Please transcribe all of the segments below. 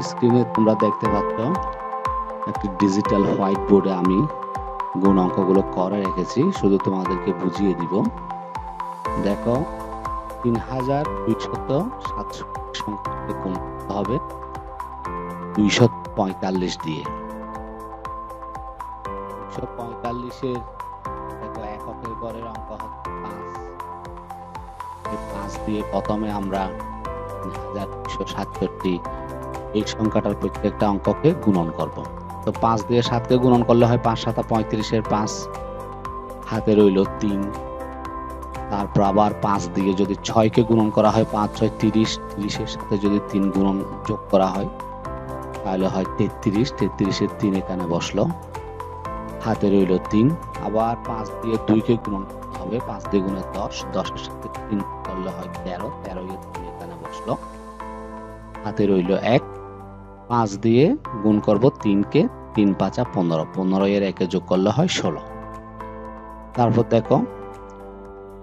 স্ক্রিনে তোমরা দেখতে পাচ্ছ একটি ডিজিটাল হোয়াইট বোর্ডে আমি গুণ অঙ্কগুলো করে রেখেছি, শুধু তোমাদেরকে বুঝিয়ে দিব। দেখো 3267 সংখ্যাকে গুণ করতে হবে 245 দিয়ে। 245 দেখো এককের গড়ের অঙ্ক হচ্ছে 5। 5 দিয়ে প্রথমে আমরা 3267 এই সংখ্যাটার প্রত্যেকটা অঙ্ককে গুণন করব। তো 5 দিয়ে 7কে গুণন করলে হয় 5 7 35 এর 5, হাতে রইল 3। তারপর আবার 5 দিয়ে যদি 6কে গুণন করা হয় 5 6 30, 30 এর সাথে যদি 3 গুণন যোগ করা হয় তাহলে হয় 33, 33 এর 3 এখানে বসলো, হাতে রইল 3। আবার 5 দিয়ে 2কে গুণন করতে হবে, 5 দিয়ে গুণে 10, 10 এর সাথে 3 করলে হয় 13, 13 এর 3 এখানে বসলো, হাতে রইল 1। 5 দিয়ে গুণ করব 3কে, 3 5 15, 15 এর 1 যোগ করলে হয় 16। তারপর দেখো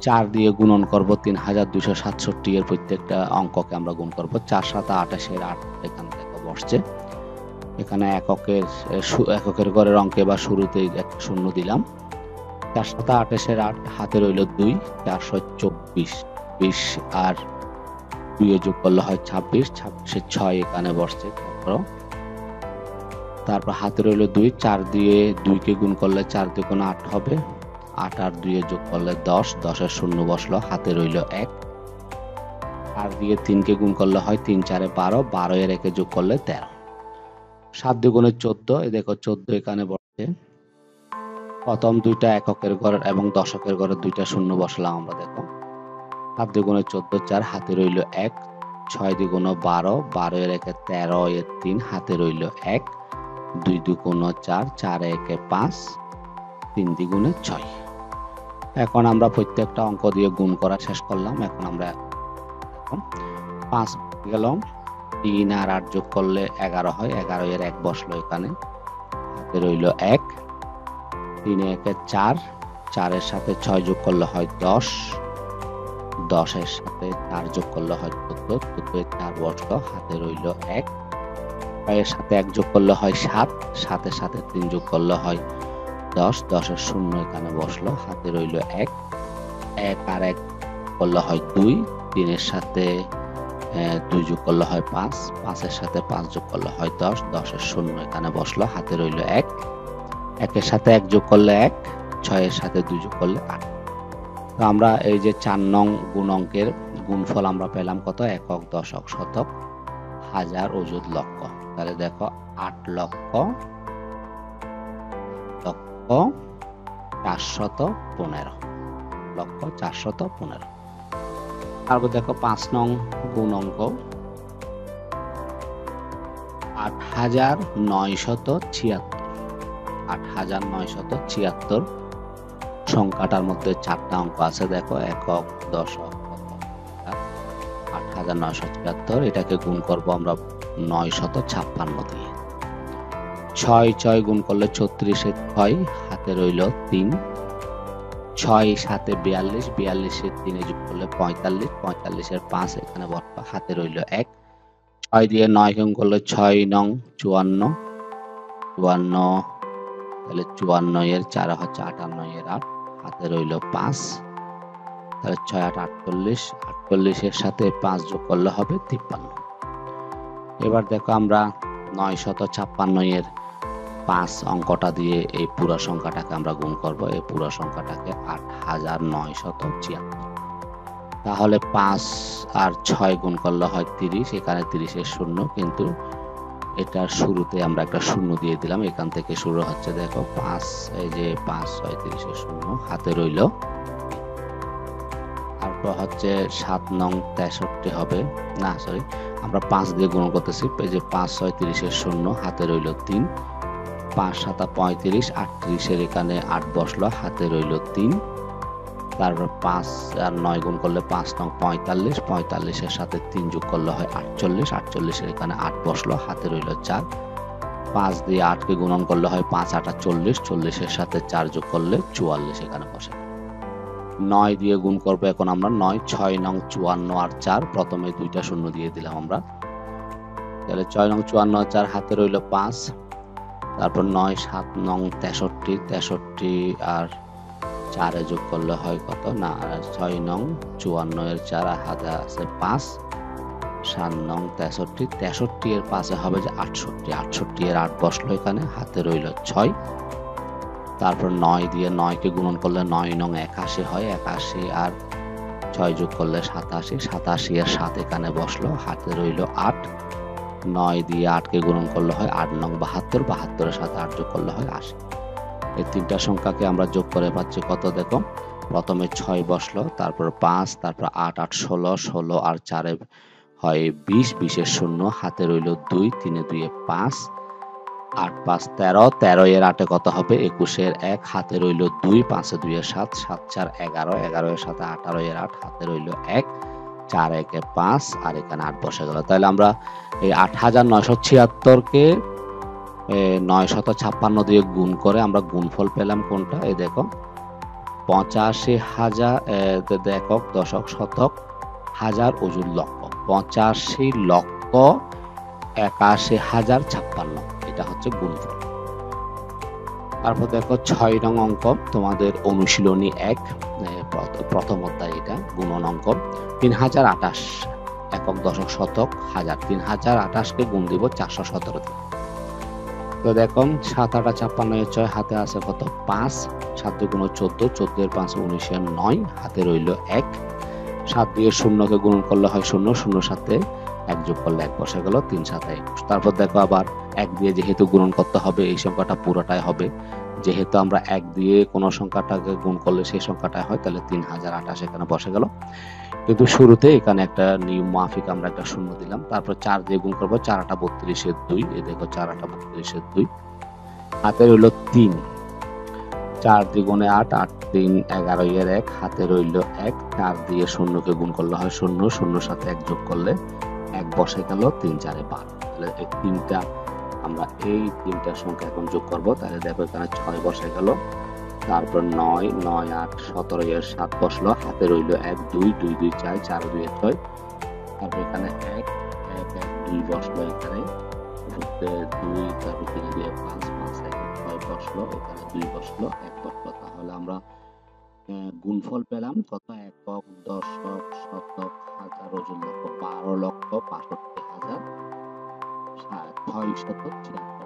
4 দিয়ে গুণন করব 3267 এর প্রত্যেকটা অঙ্ককে আমরা গুণ করব। 4 7 28 এর 8 এখানে দেখো বসছে। এখানে এককের গড়ের অঙ্কে বা শুরুতেই একটা শূন্য দিলাম। 4 7 28 এর 8, হাতে রইল 2, 424, 20 আর 2 যোগ করলে হয় 26, 26 এর 6 এখানে বসছে। তারপর হাতে রইল 2, 4 দিয়ে 2কে গুণ করলে 4 দিয়ে 8 হবে, 8 আর 2 যোগ করলে 10, 10 এর 0 বসলো, হাতে রইল 1। 4 দিয়ে 3কে গুণ করলে হয় 3 4 12, 12 এর 1 যোগ করলে 13। 7 দিয়ে গুণে 14, এই দেখো 14 এখানে বসছে। প্রথম দুইটা এককের গড় এবং দশকের গড়ের দুইটা শূন্য বসলাম আমরা, দেখো 7 দিয়ে গুণে 14 4, হাতে রইল 1। 6 দিয়ে গুণ 12, 12 এর 1 13 এর 3, হাতে রইল 1। 2 2 গুণ 4, 4 1 5, 3 দ্বিগুণে 6। এখন আমরা প্রত্যেকটা অঙ্ক দিয়ে গুণ করা শেষ করলাম। এখন আমরা 5 গেল, 3 আর 8 যোগ করলে 11 হয়, 11 এর 1 বসলো এখানে, হাতে রইল 1। 3 1 4, 4 এর সাথে 6 যোগ করলে হয় 10, 10 এর সাথে 4 যোগ করলে হয় 14, 14 এর 4 বসলো, হাতে রইল 1। 6 এর সাথে 1 যোগ করলে হয় 7, 7 এর সাথে 3 যোগ করলে হয় 10, 10 এর 0 এখানে বসলো, হাতে রইল 1। 1 আর 1 করলে হয় 2, 3 এর সাথে 2 যোগ করলে হয় 5, 5 এর সাথে 5 যোগ করলে হয় 10, 10 এর 0 এখানে বসলো, হাতে রইল 1। 1 এর সাথে 1 যোগ করলে 1, 6 এর সাথে 2 যোগ করলে 8। তো আমরা এই যে 4 নং গুণ অঙ্কের গুণফল আমরা পেলাম কত? একক, দশক, শতক, হাজার, অযুত, লক্ষ। তাহলে দেখো 8,415,000, লক্ষ 415। তারপর দেখো 5 নং গুণ অঙ্ক 8,976, 8,976 সংখ্যাটার মধ্যে 4টা অঙ্ক আছে, দেখো একক, দশক, শতক, 8,976। এটাকে গুণ করব আমরা 956 দিয়ে। 6 6 গুণ করলে 36 এর 6, হাতে রইল 3। 6 7 42, 42 এর 3 যোগ করলে 45, 45 এর 5 এখানে বসলো, হাতে রইল 1। 6 দিয়ে 9 গুণ করলে 6 নং 54, 54 তাহলে 54 এর 4 হচ্ছে 58 এর 8, হাতে রইল 5। তাহলে 6 8 48, 48 এর সাথে 5 যোগ করলে হবে 53। এবার দেখো আমরা 956 এর 5 অঙ্কটা দিয়ে এই পুরো সংখ্যাটাকে আমরা গুণ করব। এই পুরো সংখ্যাটাকে 8,976। তাহলে 5 আর 6 গুণ করলে হয় 30, এখানে 30 এর 0, কিন্তু এটার শুরুতে আমরা একটা শূন্য দিয়ে দিলাম, এখান থেকে শুরু হচ্ছে। দেখো 5, এই যে 5 6 30 এর 0, হাতে রইল। তারপর হচ্ছে 7 নং 63 হবে, না সরি, আমরা 5 দিয়ে গুণ করতেছি। এই যে 5 6 30 এর 0, হাতে রইল 3। 5 7 35, 38 এর এখানে 8 বসলো, হাতে রইল 3। তারপর 5 আর 9 গুণ করলে 5 নং 45, 45 এর সাথে 3 যোগ করলে হয় 48, 48 এর এখানে 8 বসলো, হাতে রইল 4। 5 দিয়ে 8 কে গুণন করলে হয় 5 8 40, 40 এর সাথে 4 যোগ করলে 44 এখানে বসে। 9 দিয়ে গুণ করবো এখন আমরা 9 6 নং 54 আর 4 প্রথমে দুইটা শূন্য দিয়ে দিলাম আমরা, তাহলে 6 নং 54 আর 4 হাতে রইল 5, তারপর 9 7 নং 63 63 আর 4 এ যোগ করলে হয় কত না 6 নং 54 এর 4 আর হাতে আছে 5, 7 নং 63 63 এর পাশে হবে যে 68 68 এর 8 বসলো এখানে, হাতে রইল 6, তারপর 9 দিয়ে 9 কে গুণন করলে 9 নং 81 হয়, 81 আর 6 যোগ করলে 87 87 এর 7 এখানে বসলো, হাতে রইল 8, 9 দিয়ে 8 কে গুণন করলে হয় 8 নং 72 72 এর সাথে 8 যোগ করলে হয় 80। এই তিনটা সংখ্যাকে আমরা যোগ করে পাচ্ছি কত দেখো, প্রথমে 6 বসলো, তারপর 5, তারপর 8 8 16 16 আর 4 এ হয় 20 20 এর শূন্য, হাতে রইল 2 3 এ 2 এ 5, 8 5 13 13 এর 8 এ কত হবে 21 এর 1, হাতে রইল 2 5 এ 2 এ 7 7 4 11 11 এর সাথে 18 এর 8, হাতে রইল 1 4 1 এ 5 আর এখানে 8 বসে গেল। তাহলে আমরা এই 8976 কে 956 দিয়ে গুণ করে আমরা গুণফল পেলাম কোনটা, এই দেখো 85,000 একক দশক শতক হাজার ওজন লক্ষ, 85,81,056, এটা হচ্ছে গুণফল। তারপর দেখো 6 নং অঙ্ক তোমাদের অনুশীলনী 1 প্রথম অধ্যায়, এটা গুণন অঙ্ক 3028 একক দশক শতক হাজার, 3028 কে গুণ দিব 417 দিয়ে। তো দেখো 7 8 56 এর 6 হাতে আছে কত 5, 7 2 গুণ 14 14 এর 5 19 এর 9, হাতে রইল 1, 7 দিয়ে 0 কে গুণ করলে হয় 0 0 সাথে 1 যোগ করলে 1 বসে গেল 3 7 21। তারপর দেখো আবার 1 দিয়ে যেহেতু গুণন করতে হবে এই সংখ্যাটা পুরোটাই হবে, যেহেতু আমরা 1 দিয়ে কোন সংখ্যাটাকে গুণ করলে সেই সংখ্যাটাই হয়, তাহলে 3028 এখানে বসে গেল। কিন্তু শুরুতে এখানে একটা নিয়ম মাফিক আমরা একটা শূন্য দিলাম, তারপর 4 দিয়ে গুণ করবো 4 8 32 এর 2, এই দেখো 4 8 32 এর 2, হাতে রইল 3, 4 দ্বিগুণে 8 8 3 11 এর 1, হাতে রইল 1, 4 দিয়ে 0 কে গুণ করলে হয় 0 0 সাথে 1 যোগ করলে 1 বসে গেল 3 4 এ 12। তাহলে এই তিনটা আমরা এই তিনটা সংখ্যা এখন যোগ করব, তাহলে দেখো এখানে 6 বসে গেল, তারপর 9 9 8 17 এর 7 বসলো, হাতে রইল 1 2 2 2 4 4 2 এর 6, তারপর এখানে 1 1 1 2 বসলো, এখানে 2 তারপর 3 2 5 5 1 6 বসলো, এখানে 2 বসলো 1 বসলো। তাহলে আমরা গুণফল পেলাম কত, একক দশক শতক হাজার ওজন লক্ষ 12,65,676।